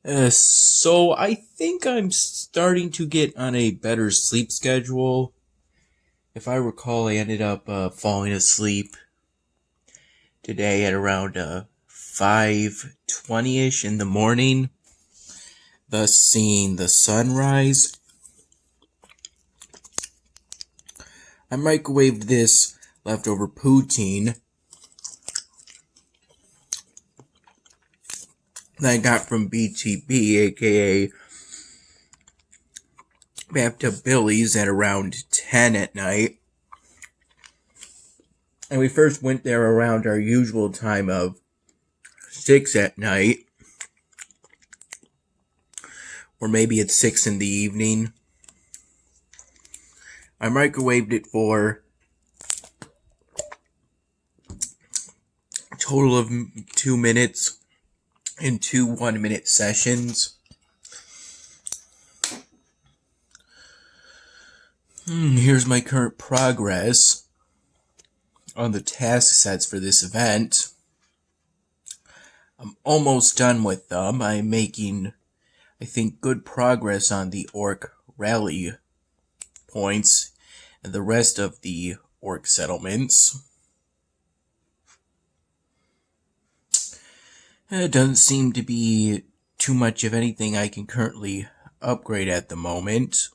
So I think I'm starting to get on a better sleep schedule. If I recall, I ended up falling asleep today at around 5:20ish in the morning, thus seeing the sunrise. I microwaved this leftover poutine that I got from BTB, aka Bathtub Billy's, at around 10 at night. And we first went there around our usual time of 6 at night. Or maybe it's 6 in the evening. I microwaved it for a total of 2 minutes in 2 1-minute sessions. Here's my current progress on the task sets for this event. I'm almost done with them. I'm making, I think, good progress on the orc rally points and the rest of the orc settlements. It doesn't seem to be too much of anything I can currently upgrade at the moment.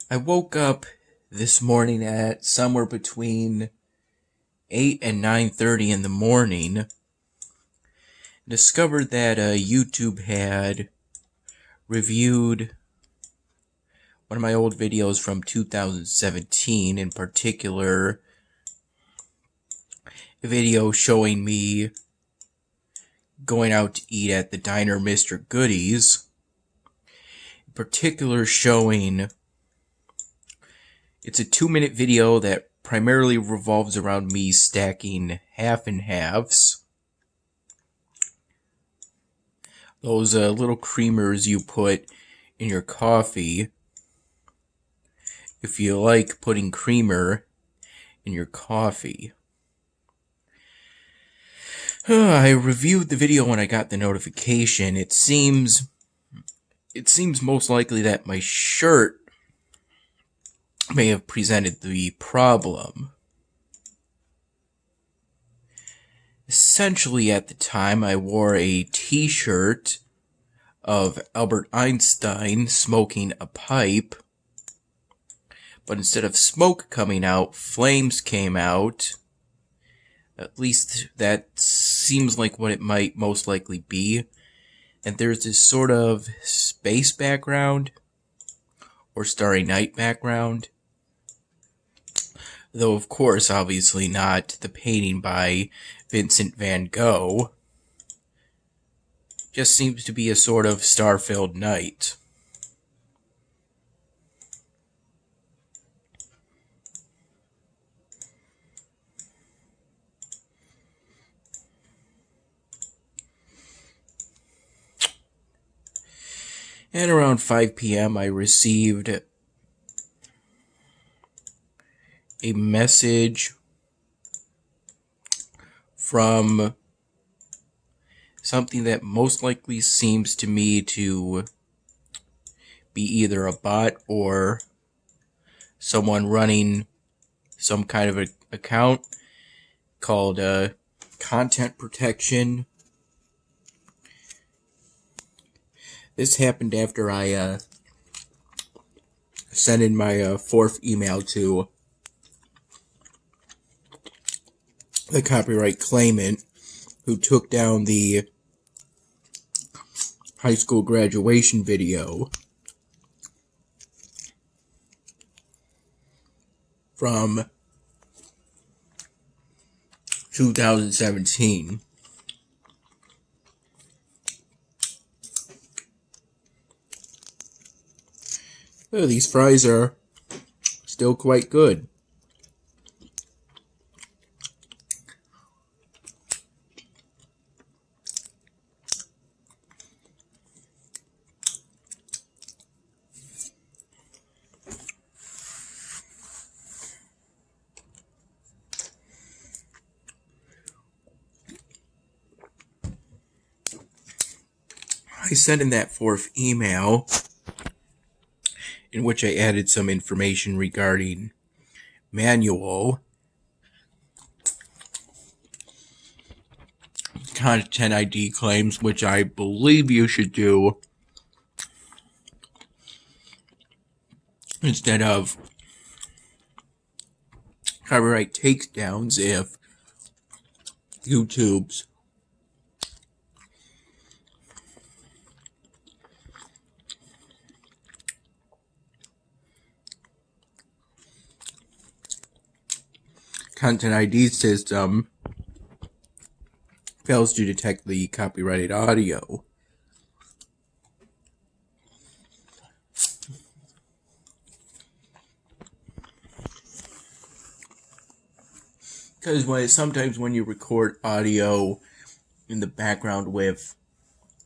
I woke up this morning at somewhere between 8 and 9:30 in the morning. Discovered that YouTube had reviewed one of my old videos from 2017, in particular a video showing me going out to eat at the diner Mr. Goodies, in particular showing it's a 2-minute video that primarily revolves around me stacking half and halves. Those little creamers you put in your coffee if you like putting creamer in your coffee. I reviewed the video when I got the notification. It seems most likely that my shirt may have presented the problem. Essentially, at the time, I wore a t-shirt of Albert Einstein smoking a pipe, but instead of smoke coming out, flames came out. At least that seems like what it might most likely be. And there's this sort of space background, or Starry Night background. Though, of course, obviously not the painting by Vincent van Gogh. Just seems to be a sort of star-filled night. And around 5 p.m. I received a message from something that most likely seems to me to be either a bot or someone running some kind of account called content protection. This happened after I sent in my fourth email to the copyright claimant, who took down the high school graduation video from 2017. Oh, these fries are still quite good. I sent in that fourth email in which I added some information regarding manual content ID claims, which I believe you should do instead of copyright takedowns if YouTube's content ID system fails to detect the copyrighted audio. Because sometimes when you record audio in the background with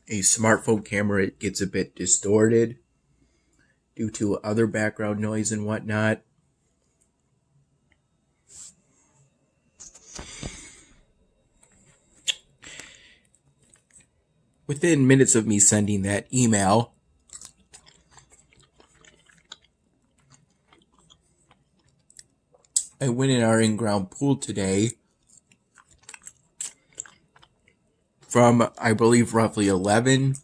a smartphone camera, it gets a bit distorted due to other background noise and whatnot. Within minutes of me sending that email, I went in our in-ground pool today from, I believe, roughly 11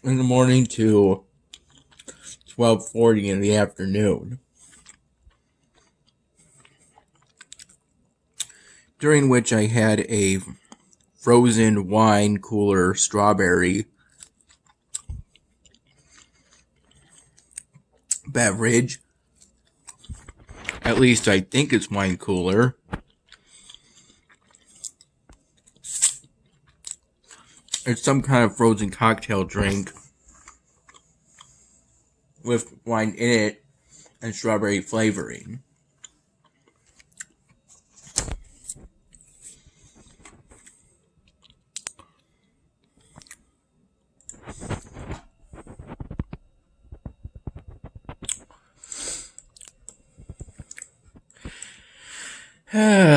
in the morning to 12:40 in the afternoon, during which I had a frozen wine cooler strawberry beverage. At least I think it's wine cooler. It's some kind of frozen cocktail drink with wine in it and strawberry flavoring.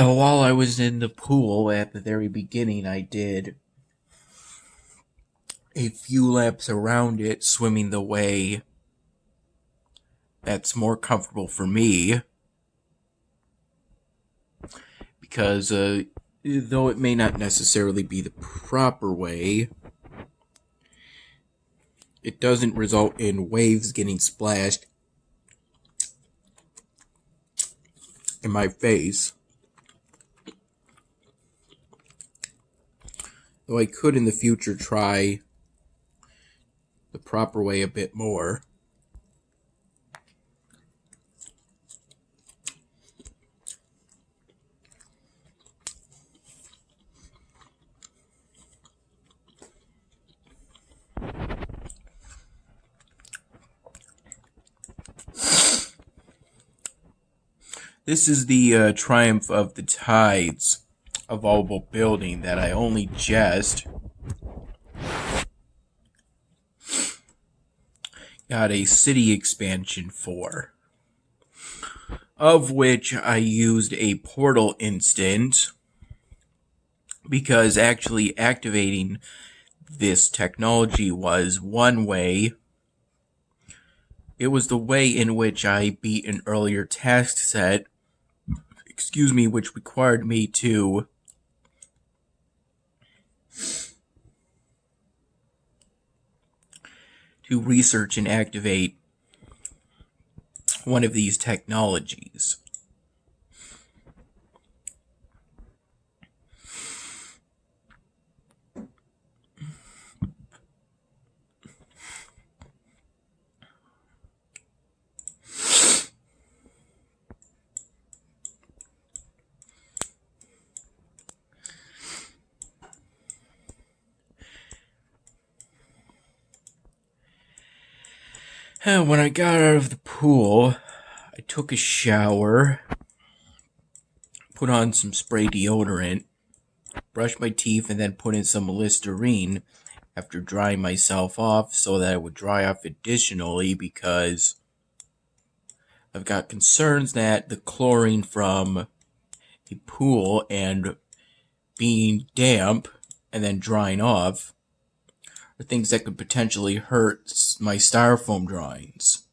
While I was in the pool at the very beginning, I did a few laps around it, swimming the way that's more comfortable for me. Because though it may not necessarily be the proper way, it doesn't result in waves getting splashed in my face. Though I could in the future try the proper way a bit more. This is the Triumph of the Tides evolvable building that I only just got a city expansion for, of which I used a portal instant because actually activating this technology was one way. It was the way in which I beat an earlier task set, which required me to research and activate one of these technologies. When I got out of the pool, I took a shower, put on some spray deodorant, brushed my teeth, and then put in some Listerine after drying myself off so that I would dry off additionally, because I've got concerns that the chlorine from a pool and being damp and then drying off or things that could potentially hurt my styrofoam drawings.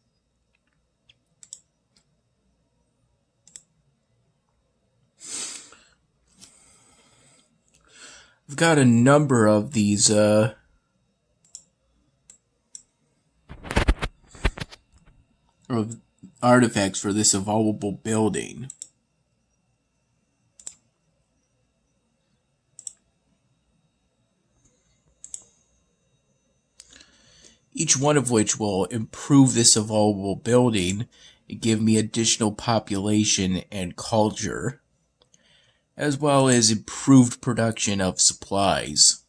I've got a number of these of artifacts for this evolvable building. Each one of which will improve this evolvable building and give me additional population and culture, as well as improved production of supplies.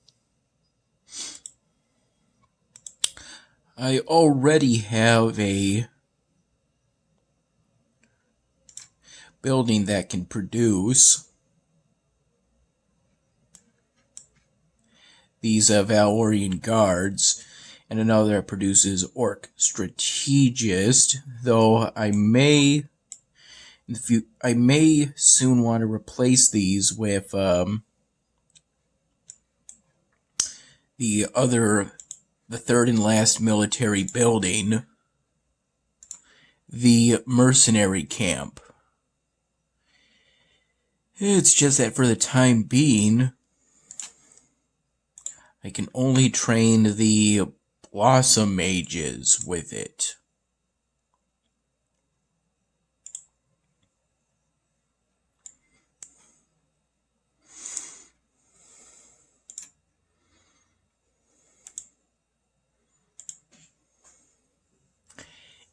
I already have a building that can produce these Valorian guards, and another that produces Orc Strategist, though I may soon want to replace these with the third and last military building, the mercenary camp. It's just that for the time being, I can only train the Blossom Mages with it.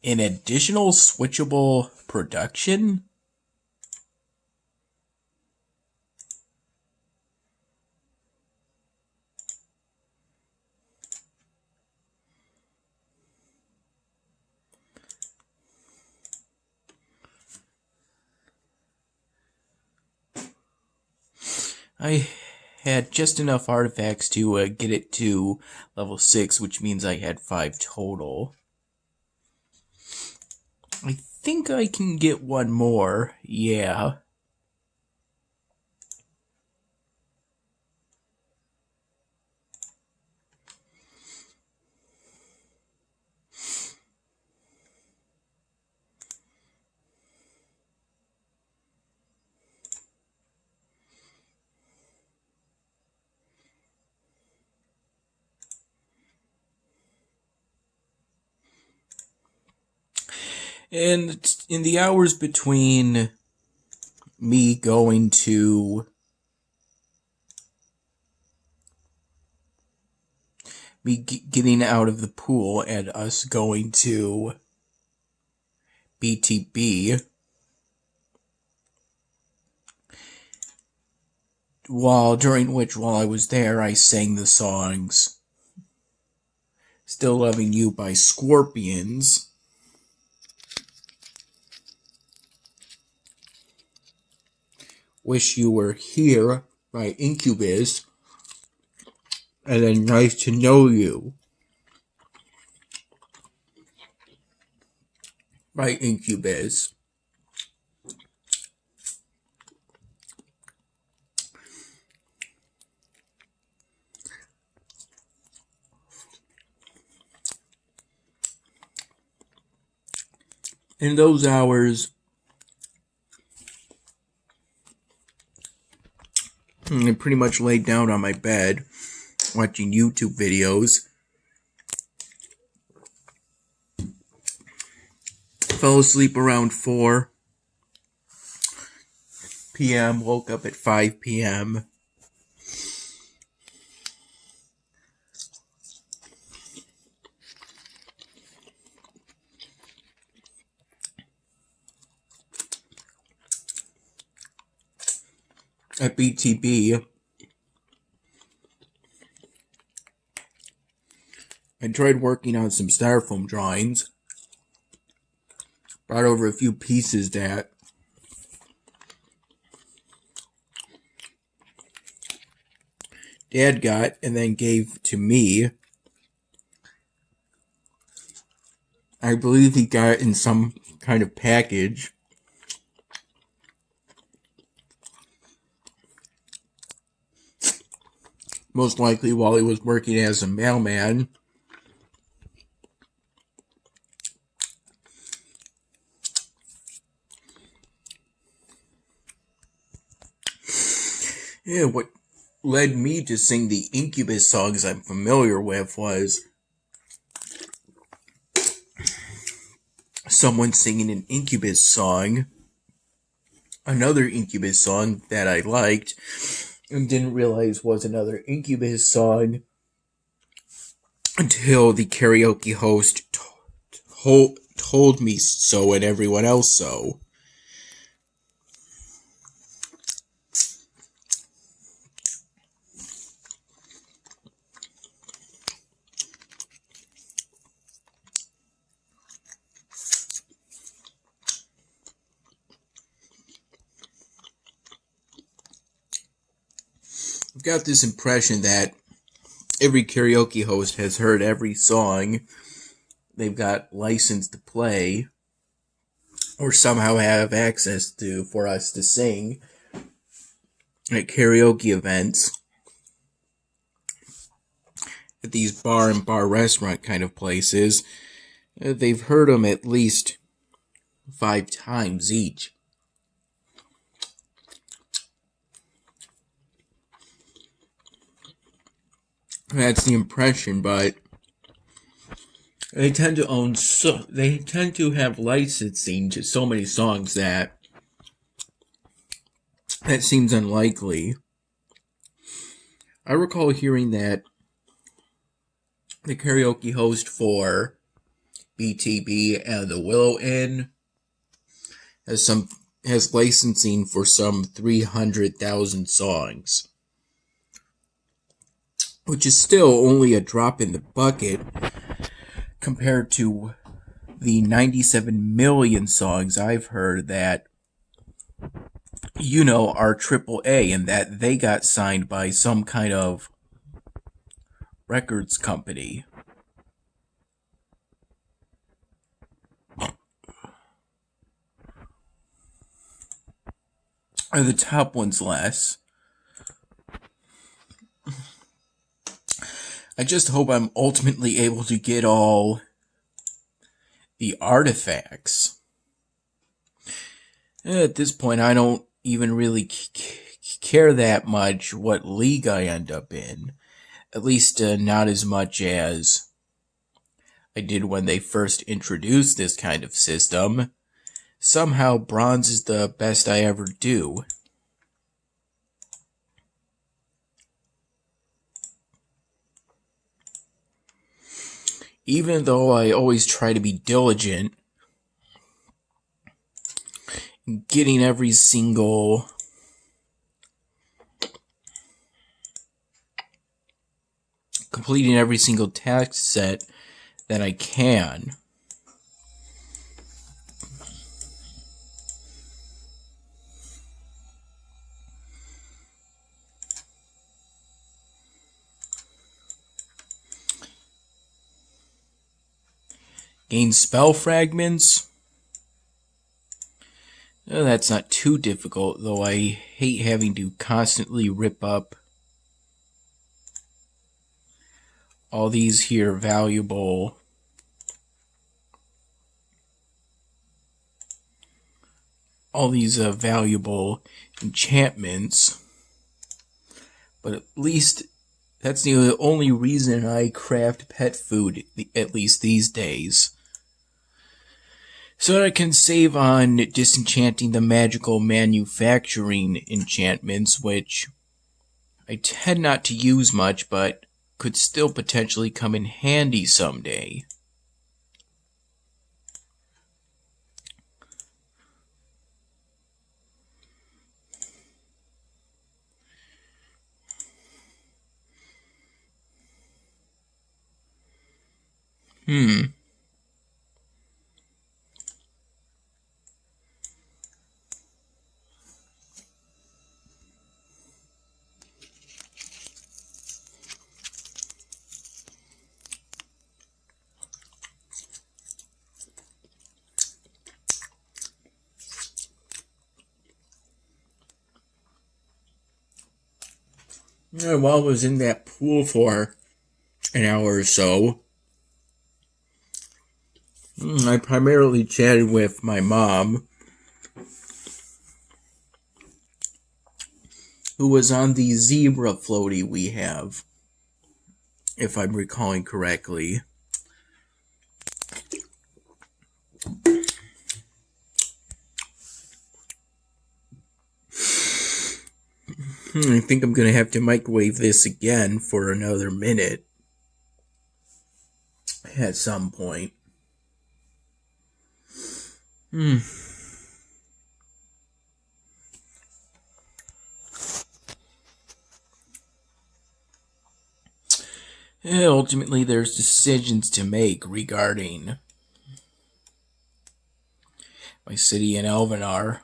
An additional switchable production? I had just enough artifacts to get it to level 6, which means I had 5 total. I think I can get one more, yeah. And in the hours between me going to getting out of the pool and us going to BTB, while I was there, I sang the songs Still Loving You by Scorpions, Wish You Were Here by Incubus, and then Nice to Know You by Incubus. In those hours, I pretty much laid down on my bed watching YouTube videos. Fell asleep around 4 p.m., woke up at 5 p.m. At BTB, I tried working on some styrofoam drawings. Brought over a few pieces that Dad got and then gave to me. I believe he got it in some kind of package. most likely while he was working as a mailman. Yeah, what led me to sing the Incubus songs I'm familiar with was someone singing an Incubus song, another Incubus song that I liked, and didn't realize was another Incubus song until the karaoke host told me so and everyone else so. I've got this impression that every karaoke host has heard every song they've got licensed to play or somehow have access to for us to sing at karaoke events, at these bar and bar restaurant kind of places. They've heard them at least 5 times each. That's the impression, but they tend to have licensing to so many songs that seems unlikely. I recall hearing that the karaoke host for BTB and the Willow Inn has licensing for some 300,000 songs, which is still only a drop in the bucket compared to the 97 million songs I've heard that are AAA and that they got signed by some kind of records company. Are the top ones less? I just hope I'm ultimately able to get all the artifacts. At this point, I don't even really care that much what league I end up in. At least not as much as I did when they first introduced this kind of system. Somehow, bronze is the best I ever do. Even though I always try to be diligent in getting completing every single task set that I can. Gain spell fragments. That's not too difficult, though I hate having to constantly rip up all these here valuable enchantments. But at least that's the only reason I craft pet food, at least these days. So that I can save on disenchanting the magical manufacturing enchantments, which I tend not to use much, but could still potentially come in handy someday. While I was in that pool for an hour or so, I primarily chatted with my mom, who was on the zebra floaty we have, if I'm recalling correctly. I think I'm going to have to microwave this again for another minute at some point. Ultimately, there's decisions to make regarding my city in Elvenar.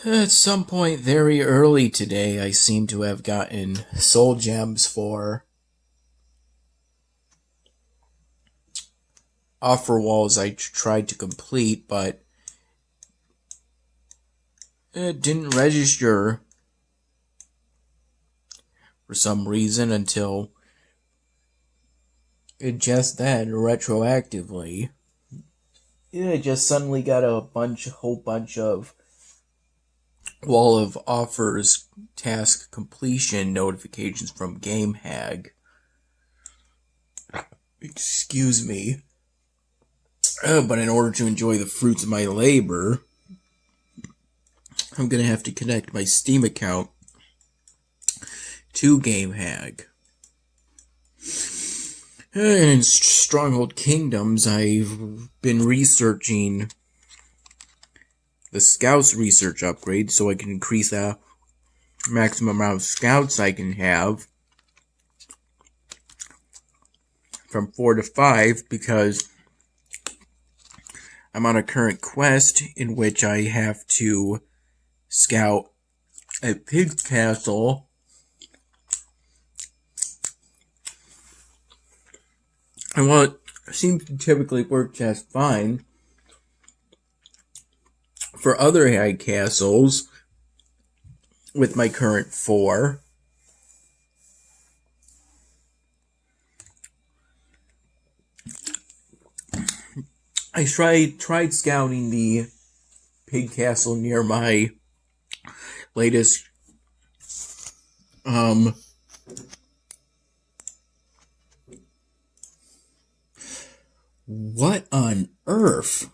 At some point very early today, I seem to have gotten soul gems for offer walls I tried to complete, but it didn't register for some reason until it just then, retroactively. It just suddenly got a whole bunch of wall of offers task completion notifications from GameHag. Excuse me. But in order to enjoy the fruits of my labor, I'm going to have to connect my Steam account to GameHag. In Stronghold Kingdoms, I've been researching the Scouts research upgrade so I can increase the maximum amount of Scouts I can have from 4 to 5, because I'm on a current quest in which I have to scout a pig castle and while it seems to typically work just fine for other high castles with my current 4, I tried scouting the pig castle near my latest what on earth?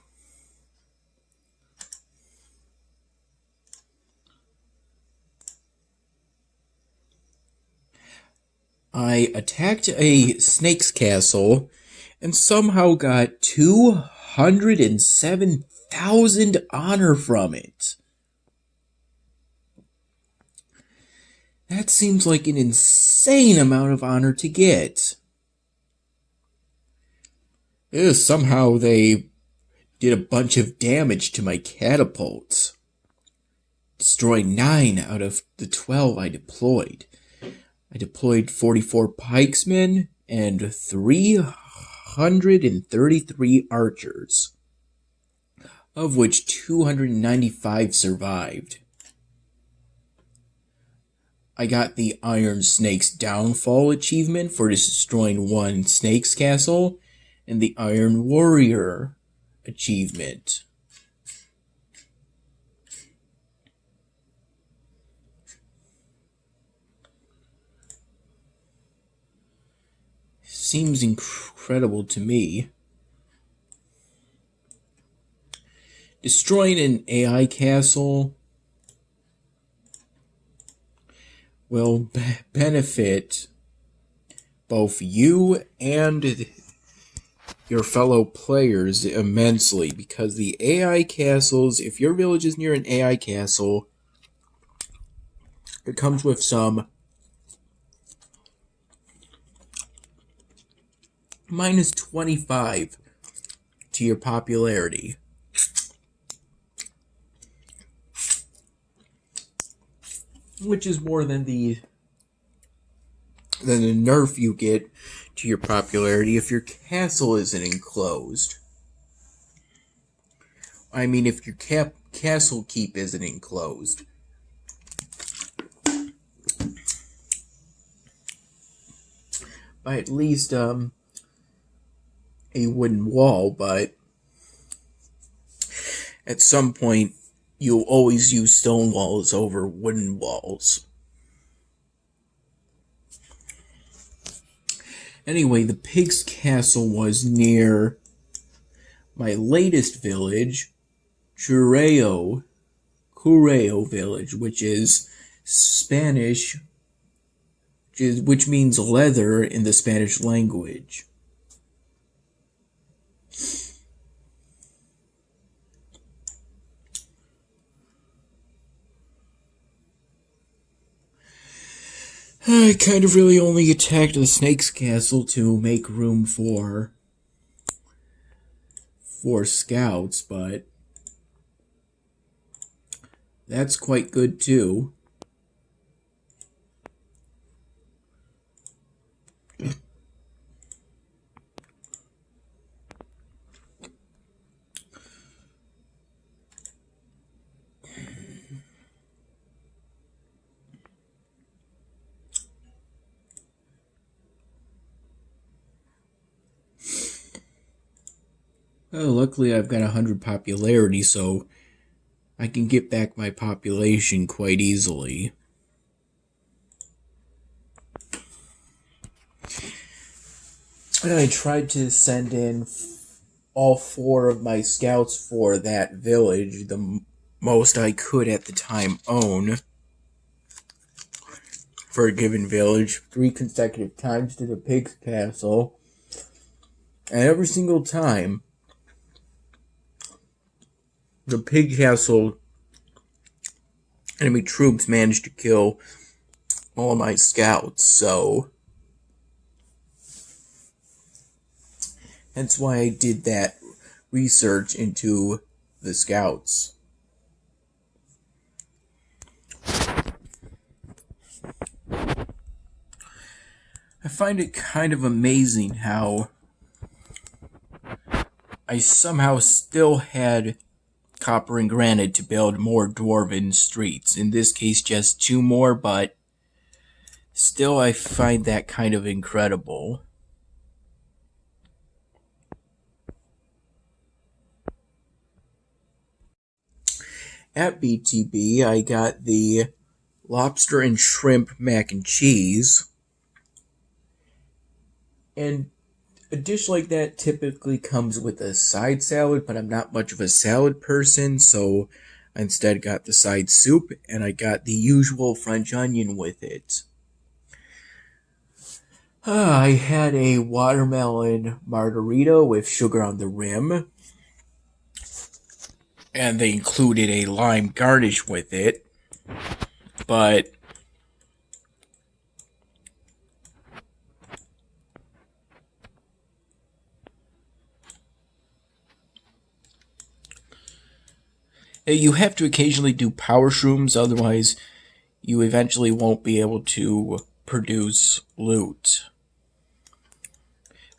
I attacked a snake's castle and somehow got 207,000 honor from it. That seems like an insane amount of honor to get. Somehow they did a bunch of damage to my catapults. Destroyed 9 out of the 12 I deployed. I deployed 44 pikesmen and 333 archers, of which 295 survived. I got the Iron Snake's Downfall achievement for destroying 1 Snake's castle, and the Iron Warrior achievement. Seems incredible to me. Destroying an AI castle will benefit both you and your fellow players immensely, because the AI castles, if your village is near an AI castle, it comes with some minus 25 to your popularity. Which is more than the nerf you get to your popularity if your castle isn't enclosed. I mean, if your castle keep isn't enclosed. by at least a wooden wall, but at some point you'll always use stone walls over wooden walls. Anyway, the pig's castle was near my latest village, Cureo village, which is Spanish, which means leather in the Spanish language. I kind of really only attacked the snake's castle to make room for scouts, but that's quite good too. Well, luckily I've got 100 popularity, so I can get back my population quite easily. And I tried to send in all 4 of my scouts for that village, the most I could at the time own for a given village, 3 consecutive times to the pig's castle. And every single time, the pig castle enemy troops managed to kill all my scouts, so that's why I did that research into the scouts. I find it kind of amazing how I somehow still had copper and granite to build more dwarven streets. In this case, just 2 more, but still I find that kind of incredible. At BTB, I got the lobster and shrimp mac and cheese. And a dish like that typically comes with a side salad, but I'm not much of a salad person, so I instead got the side soup, and I got the usual French onion with it. I had a watermelon margarita with sugar on the rim, and they included a lime garnish with it, but you have to occasionally do power shrooms, otherwise you eventually won't be able to produce loot.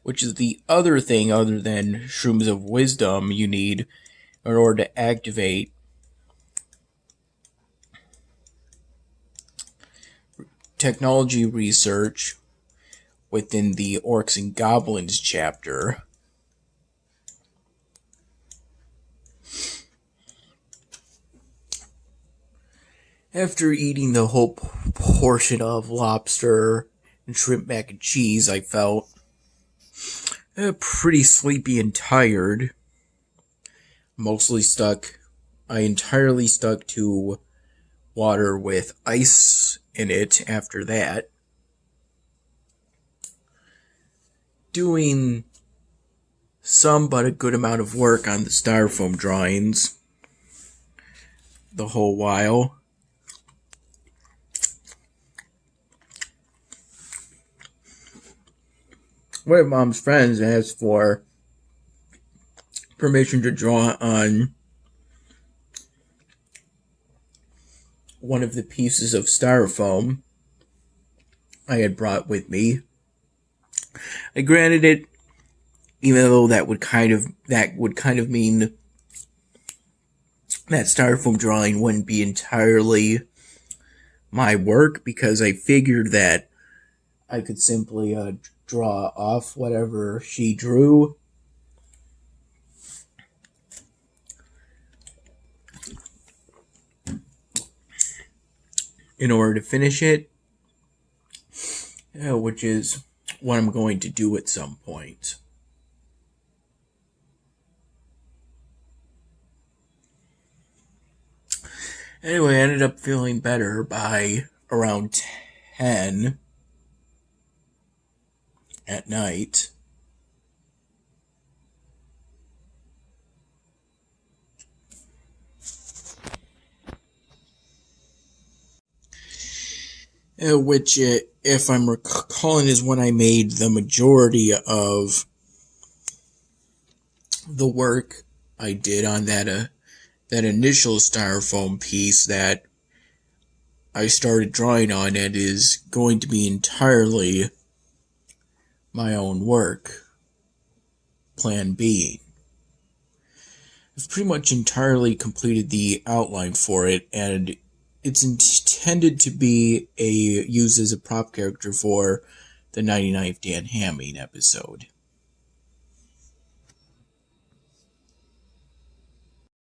Which is the other thing other than shrooms of wisdom you need in order to activate technology research within the Orcs and Goblins chapter. After eating the whole portion of lobster and shrimp mac and cheese, I felt pretty sleepy and tired. I entirely stuck to water with ice in it after that. Doing some but a good amount of work on the styrofoam drawings the whole while. One of Mom's friends asked for permission to draw on one of the pieces of styrofoam I had brought with me. I granted it, even though that would kind of mean that styrofoam drawing wouldn't be entirely my work, because I figured that I could simply draw off whatever she drew. In order to finish it, which is what I'm going to do at some point. Anyway, I ended up feeling better by around 10 at night. Which, if I'm recalling, is when I made the majority of the work I did on that initial styrofoam piece that I started drawing on. It is going to be entirely my own work. Plan B. I've pretty much entirely completed the outline for it, and it's intended to be used as a prop character for the 99th Dan Hamming episode.